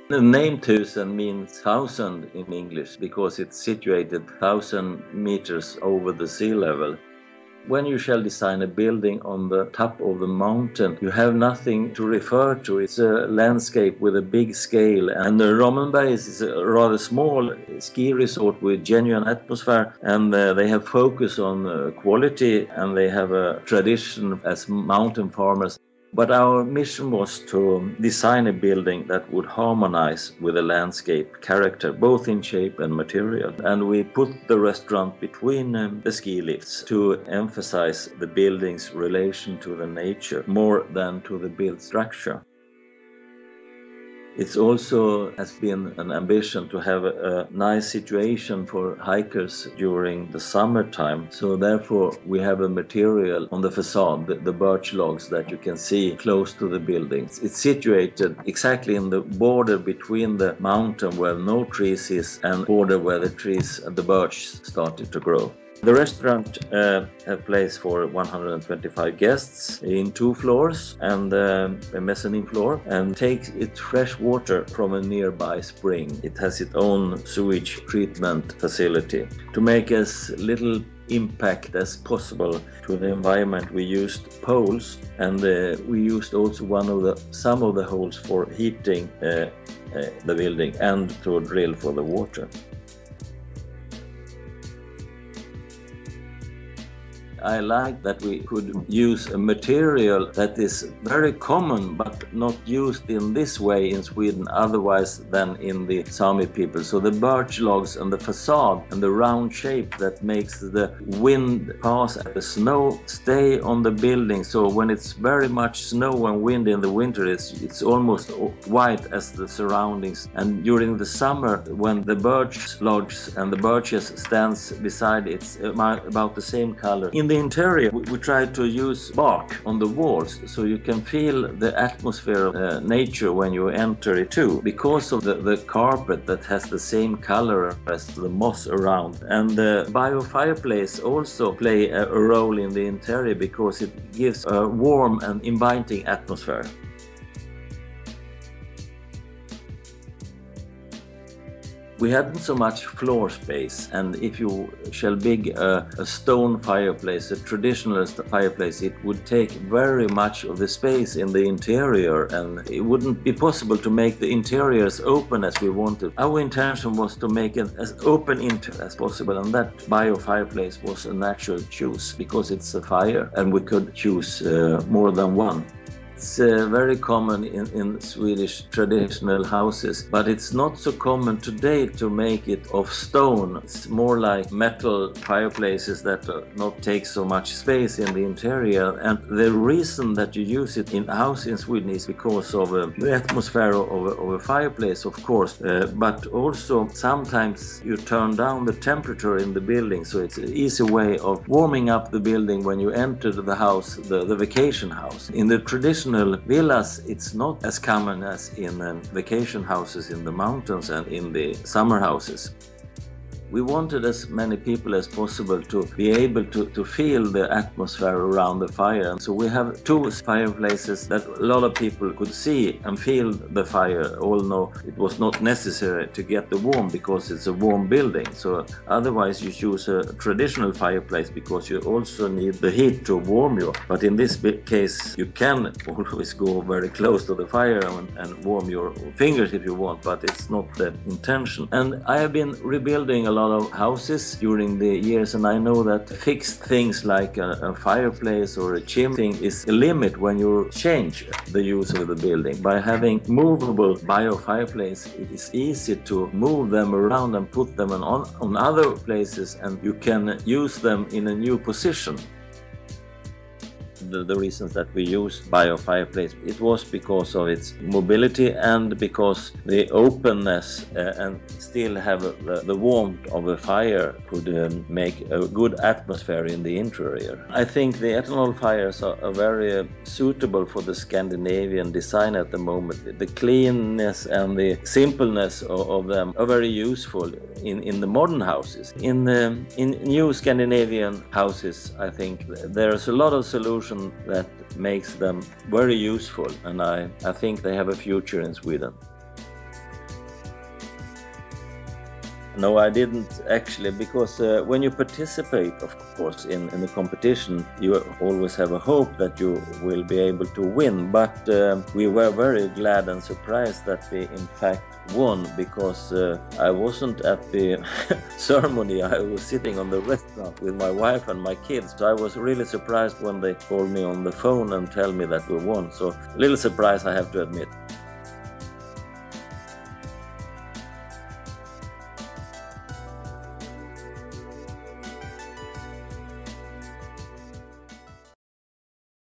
The name Tusen means 1,000 in English because it's situated 1,000 meters over the sea level. When you shall design a building on the top of the mountain, you have nothing to refer to. It's a landscape with a big scale, and the Ramundberget is a rather small ski resort with genuine atmosphere, and they have focus on quality, and they have a tradition as mountain farmers. But our mission was to design a building that would harmonize with the landscape character, both in shape and material. And we put the restaurant between the ski lifts to emphasize the building's relation to the nature more than to the built structure. It also has been an ambition to have a nice situation for hikers during the summertime. So therefore we have a material on the facade, the birch logs that you can see close to the buildings. It's situated exactly in the border between the mountain where no trees is and border where the trees and the birch started to grow. The restaurant has a place for 125 guests in 2 floors and a mezzanine floor, and takes its fresh water from a nearby spring. It has its own sewage treatment facility. To make as little impact as possible to the environment, we used poles, and we used also some of the holes for heating the building and to drill for the water. I like that we could use a material that is very common but not used in this way in Sweden otherwise than in the Sami people. So the birch logs and the facade and the round shape that makes the wind pass and the snow stay on the building. So when it's very much snow and wind in the winter, it's almost white as the surroundings. And during the summer, when the birch logs and the birches stands beside, it's about the same color. In the interior, we try to use bark on the walls so you can feel the atmosphere of nature when you enter it too, because of the carpet that has the same color as the moss around. And the fireplace also play a role in the interior because it gives a warm and inviting atmosphere. We hadn't so much floor space, and if you shall build a stone fireplace, a traditional fireplace, it would take very much of the space in the interior, and it wouldn't be possible to make the interior as open as we wanted. Our intention was to make it as open as possible, and that fireplace was a natural choice because it's a fire and we could choose more than one. It's very common in Swedish traditional houses, but it's not so common today to make it of stone. It's more like metal fireplaces that not take so much space in the interior. And the reason that you use it in a house in Sweden is because of the atmosphere of a fireplace, of course, but also sometimes you turn down the temperature in the building, so it's an easy way of warming up the building when you enter the house, the vacation house. In the traditional villas, it's not as common as in vacation houses in the mountains and in the summer houses. We wanted as many people as possible to be able to feel the atmosphere around the fire. So we have 2 fireplaces that a lot of people could see and feel the fire, although it was not necessary to get the warmth because it's a warm building. So otherwise you choose a traditional fireplace because you also need the heat to warm you. But in this case you can always go very close to the fire and warm your fingers if you want, but it's not the intention. And I have been rebuilding a lot of houses during the years, and I know that fixed things like a fireplace or a chimney is a limit when you change the use of the building. By having movable fireplace, it is easy to move them around and put them on other places, and you can use them in a new position. The reasons that we used fireplace, it was because of its mobility and because the openness and still have the warmth of a fire could make a good atmosphere in the interior. I think the ethanol fires are very suitable for the Scandinavian design at the moment. The cleanness and the simpleness of them are very useful in the modern houses. In new Scandinavian houses, I think there's a lot of solutions that makes them very useful, and I think they have a future in Sweden. No, I didn't actually, because when you participate, of course, in the competition, you always have a hope that you will be able to win. But we were very glad and surprised that we in fact won, because I wasn't at the ceremony. I was sitting on the restaurant with my wife and my kids. So I was really surprised when they called me on the phone and tell me that we won. So a little surprise, I have to admit.